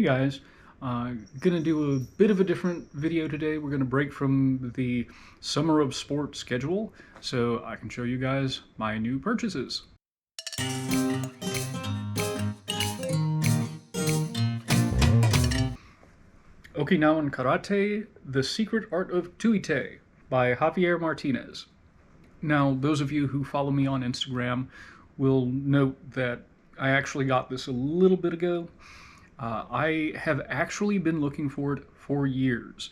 Hey guys, gonna do a bit of a different video today. We're gonna break from the Summer of Sport schedule so I can show you guys my new purchases. Okinawan Karate, The Secret Art of Tuite by Javier Martinez. Now, those of you who follow me on Instagram will note that I actually got this a little bit ago. I have actually been looking for it for years.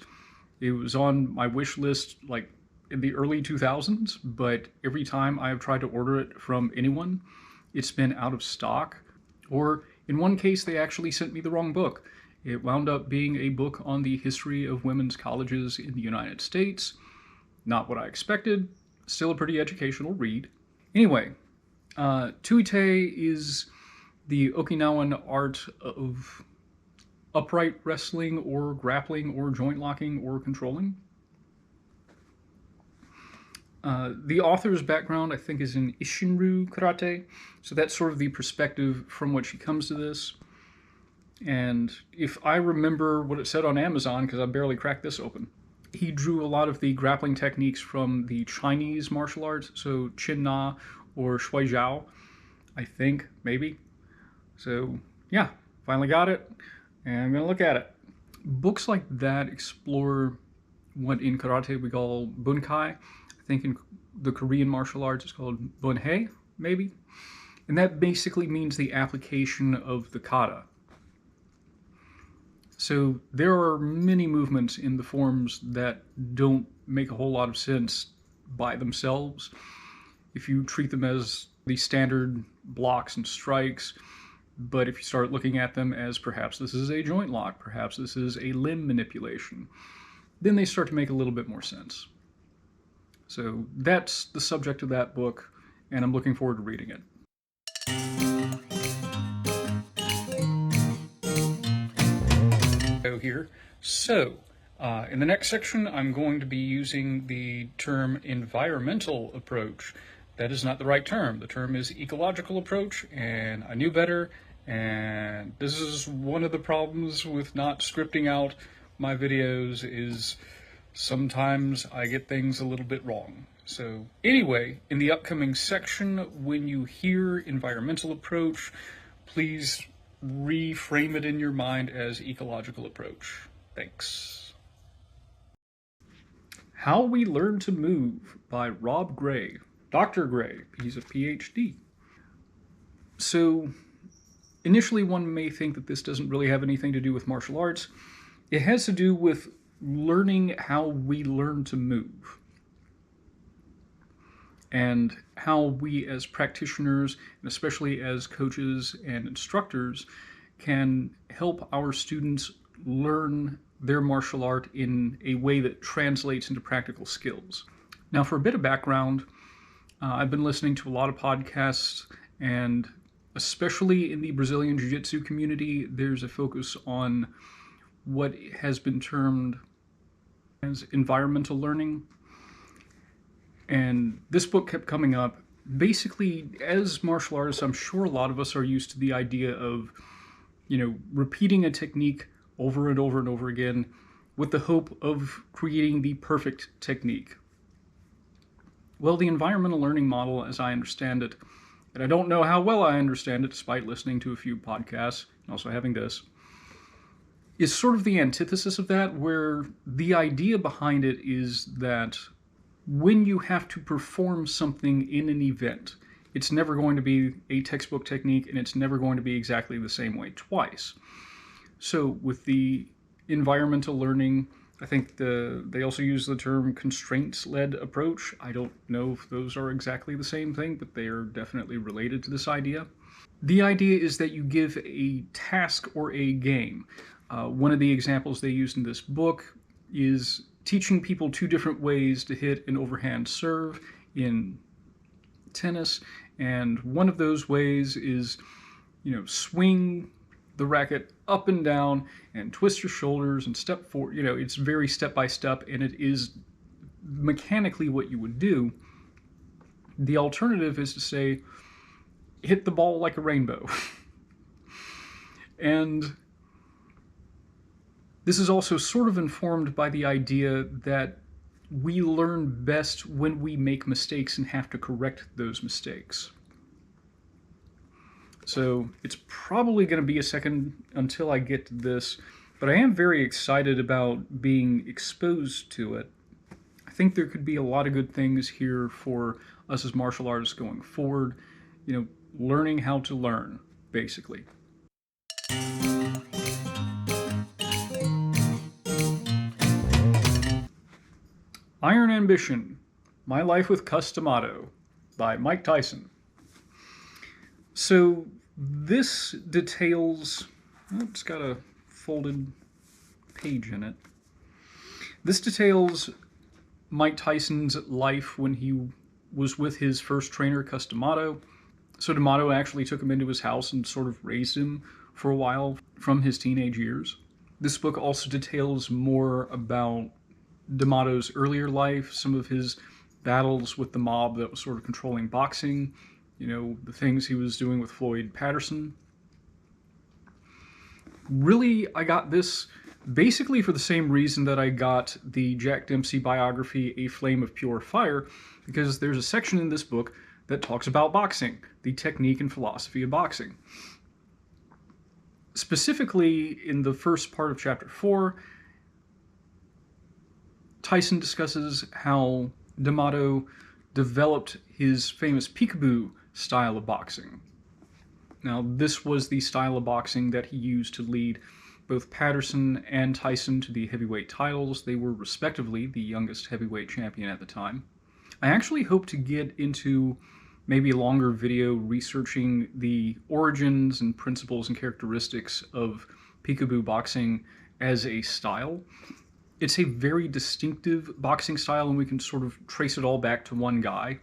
It was on my wish list like in the early 2000s, but every time I have tried to order it from anyone, it's been out of stock. Or in one case, they actually sent me the wrong book. It wound up being a book on the history of women's colleges in the United States. Not what I expected, still a pretty educational read. Anyway, Tuite is the Okinawan art of upright wrestling or grappling or joint locking or controlling. The author's background, I think, is in Isshinryu karate, so that's sort of the perspective from which he comes to this. And if I remember what it said on Amazon, because I barely cracked this open, he drew a lot of the grappling techniques from the Chinese martial arts, so Chin Na or Shui Jiao, I think, maybe. So yeah, finally got it, and I'm gonna look at it. Books like that explore what in karate we call bunkai. I think in the Korean martial arts it's called bunhei, maybe. And that basically means the application of the kata. So there are many movements in the forms that don't make a whole lot of sense by themselves. If you treat them as the standard blocks and strikes, but if you start looking at them as perhaps this is a joint lock, perhaps this is a limb manipulation, then they start to make a little bit more sense. So that's the subject of that book, and I'm looking forward to reading it. Here. So, in the next section, I'm going to be using the term environmental approach. That is not the right term. The term is ecological approach, and I knew better, and this is one of the problems with not scripting out my videos is sometimes I get things a little bit wrong. So anyway, in the upcoming section, when you hear environmental approach, please reframe it in your mind as ecological approach. Thanks. How We Learn to Move by Rob Gray. Dr. Gray, he's a PhD. So initially one may think that this doesn't really have anything to do with martial arts. It has to do with learning how we learn to move, and how we as practitioners, and especially as coaches and instructors, can help our students learn their martial art in a way that translates into practical skills. Now, for a bit of background, I've been listening to a lot of podcasts, and especially in the Brazilian Jiu-Jitsu community, there's a focus on what has been termed as environmental learning. And this book kept coming up. Basically, as martial artists, I'm sure a lot of us are used to the idea of, repeating a technique over and over and over again with the hope of creating the perfect technique. Well, the environmental learning model, as I understand it, and I don't know how well I understand it despite listening to a few podcasts and also having this, is sort of the antithesis of that, where the idea behind it is that when you have to perform something in an event, it's never going to be a textbook technique, and it's never going to be exactly the same way twice. So with the environmental learning, I think they also use the term constraints-led approach. I don't know if those are exactly the same thing, but they are definitely related to this idea. The idea is that you give a task or a game. One of the examples they used in this book is teaching people two different ways to hit an overhand serve in tennis, and one of those ways is, swing the racket up and down and twist your shoulders and step forward. It's very step by step, and it is mechanically what you would do. The alternative is to say, hit the ball like a rainbow. And This is also sort of informed by the idea that we learn best when we make mistakes and have to correct those mistakes. So it's probably going to be a second until I get to this, but I am very excited about being exposed to it. I think there could be a lot of good things here for us as martial artists going forward, learning how to learn, basically. Iron Ambition, My Life with Customato by Mike Tyson. So this details, it's got a folded page in it. This details Mike Tyson's life when he was with his first trainer, Customato. So D'Amato actually took him into his house and sort of raised him for a while from his teenage years. This book also details more about D'Amato's earlier life, some of his battles with the mob that was sort of controlling boxing, the things he was doing with Floyd Patterson. Really, I got this basically for the same reason that I got the Jack Dempsey biography, A Flame of Pure Fire, because there's a section in this book that talks about boxing, the technique and philosophy of boxing. Specifically, in the first part of chapter 4, Tyson discusses how D'Amato developed his famous peekaboo style of boxing. Now, this was the style of boxing that he used to lead both Patterson and Tyson to the heavyweight titles. They were respectively the youngest heavyweight champion at the time. I actually hope to get into maybe a longer video researching the origins and principles and characteristics of peekaboo boxing as a style. It's a very distinctive boxing style, and we can sort of trace it all back to one guy.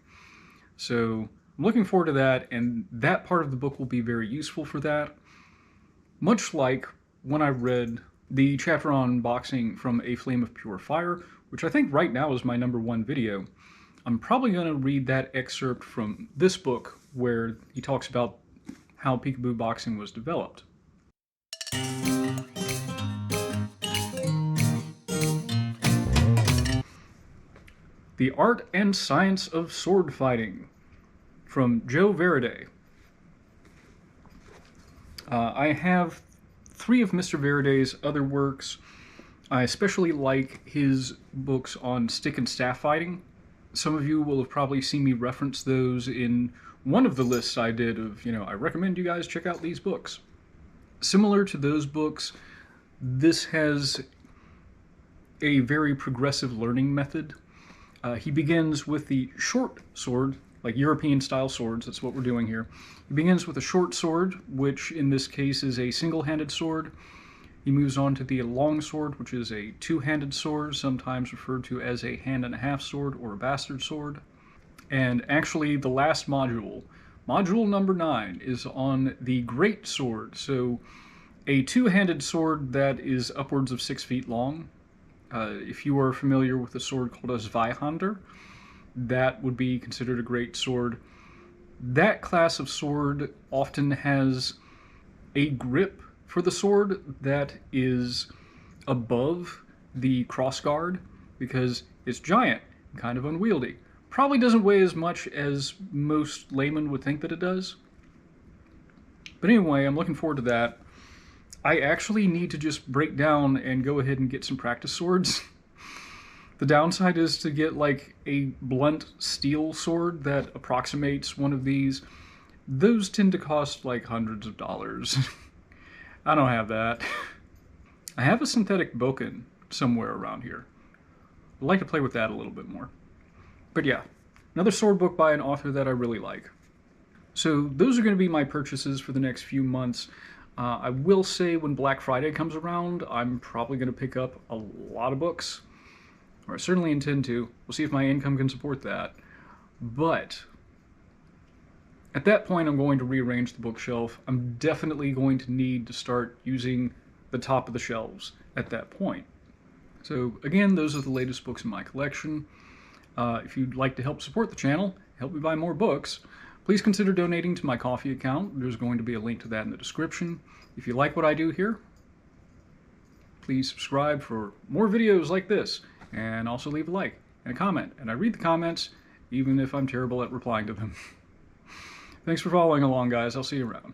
So I'm looking forward to that, and that part of the book will be very useful for that. Much like when I read the chapter on boxing from A Flame of Pure Fire, which I think right now is my #1 video, I'm probably going to read that excerpt from this book where he talks about how peekaboo boxing was developed. The Art and Science of Sword Fighting, from Joe Veraday. I have 3 of Mr. Veraday's other works. I especially like his books on stick and staff fighting. Some of you will have probably seen me reference those in one of the lists I did of, I recommend you guys check out these books. Similar to those books, this has a very progressive learning method. He begins with the short sword, like European-style swords, that's what we're doing here. He begins with a short sword, which in this case is a single-handed sword. He moves on to the long sword, which is a two-handed sword, sometimes referred to as a hand-and-a-half sword or a bastard sword. And actually, the last module, module number 9, is on the great sword. So a two-handed sword that is upwards of 6 feet long. If you are familiar with a sword called a Zweihander, that would be considered a great sword. That class of sword often has a grip for the sword that is above the crossguard because it's giant and kind of unwieldy. Probably doesn't weigh as much as most laymen would think that it does. But anyway, I'm looking forward to that. I actually need to just break down and go ahead and get some practice swords. The downside is to get like a blunt steel sword that approximates one of these. Those tend to cost like hundreds of dollars. I don't have that. I have a synthetic bokken somewhere around here. I'd like to play with that a little bit more. But yeah, another sword book by an author that I really like. So those are going to be my purchases for the next few months. I will say when Black Friday comes around, I'm probably going to pick up a lot of books. Or I certainly intend to. We'll see if my income can support that. But at that point, I'm going to rearrange the bookshelf. I'm definitely going to need to start using the top of the shelves at that point. So again, those are the latest books in my collection. If you'd like to help support the channel, help me buy more books, please consider donating to my Ko-fi account. There's going to be a link to that in the description. If you like what I do here, please subscribe for more videos like this, and also leave a like and a comment. And I read the comments, even if I'm terrible at replying to them. Thanks for following along, guys. I'll see you around.